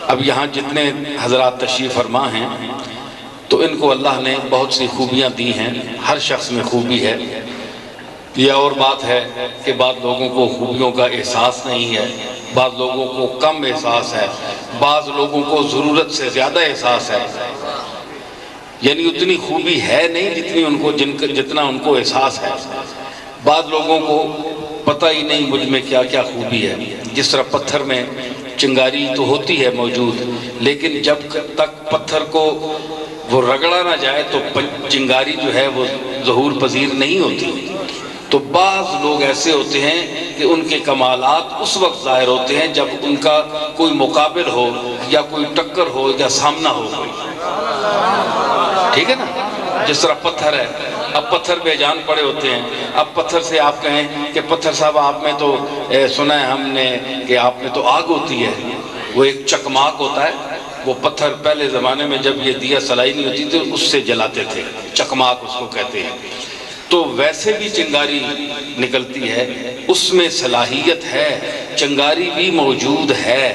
اب یہاں جتنے حضرات تشریف فرما ہیں تو ان کو اللہ نے بہت سی خوبیاں دی ہیں، ہر شخص میں خوبی ہے۔ یہ اور بات ہے کہ بعض لوگوں کو خوبیوں کا احساس نہیں ہے، بعض لوگوں کو کم احساس ہے، بعض لوگوں کو ضرورت سے زیادہ احساس ہے، یعنی اتنی خوبی ہے نہیں جتنا ان کو احساس ہے۔ بعض لوگوں کو پتہ ہی نہیں مجھ میں کیا کیا خوبی ہے۔ جس طرح پتھر میں چنگاری تو ہوتی ہے موجود، لیکن جب تک پتھر کو وہ رگڑا نہ جائے تو چنگاری جو ہے وہ ظہور پذیر نہیں ہوتی۔ تو بعض لوگ ایسے ہوتے ہیں کہ ان کے کمالات اس وقت ظاہر ہوتے ہیں جب ان کا کوئی مقابل ہو یا کوئی ٹکر ہو یا سامنا ہو کوئی، ٹھیک ہے نا؟ جس طرح پتھر ہے، اب پتھر بے جان پڑے ہوتے ہیں، اب پتھر سے آپ کہیں کہ پتھر صاحب آپ میں تو سنا ہے ہم نے کہ آپ میں تو آگ ہوتی ہے، وہ ایک چکماک ہوتا ہے، وہ پتھر پہلے زمانے میں جب یہ دیا سلائی نہیں ہوتی تھی اس سے جلاتے تھے، چکماک اس کو کہتے ہیں۔ تو ویسے بھی چنگاری نکلتی ہے، اس میں صلاحیت ہے، چنگاری بھی موجود ہے،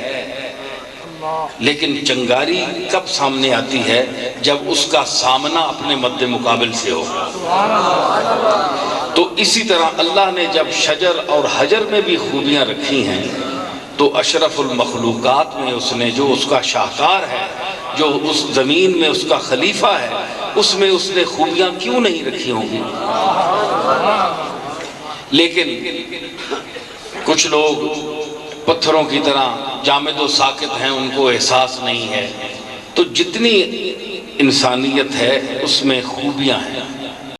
لیکن چنگاری کب سامنے آتی ہے؟ جب اس کا سامنا اپنے مد مقابل سے ہو۔ تو اسی طرح اللہ نے جب شجر اور حجر میں بھی خوبیاں رکھی ہیں تو اشرف المخلوقات میں اس نے جو اس کا شاہکار ہے، جو اس زمین میں اس کا خلیفہ ہے، اس میں اس نے خوبیاں کیوں نہیں رکھی ہوں گی؟ لیکن کچھ لوگ پتھروں کی طرح جامد و ساکت ہیں، ان کو احساس نہیں ہے۔ تو جتنی انسانیت ہے اس میں خوبیاں ہیں۔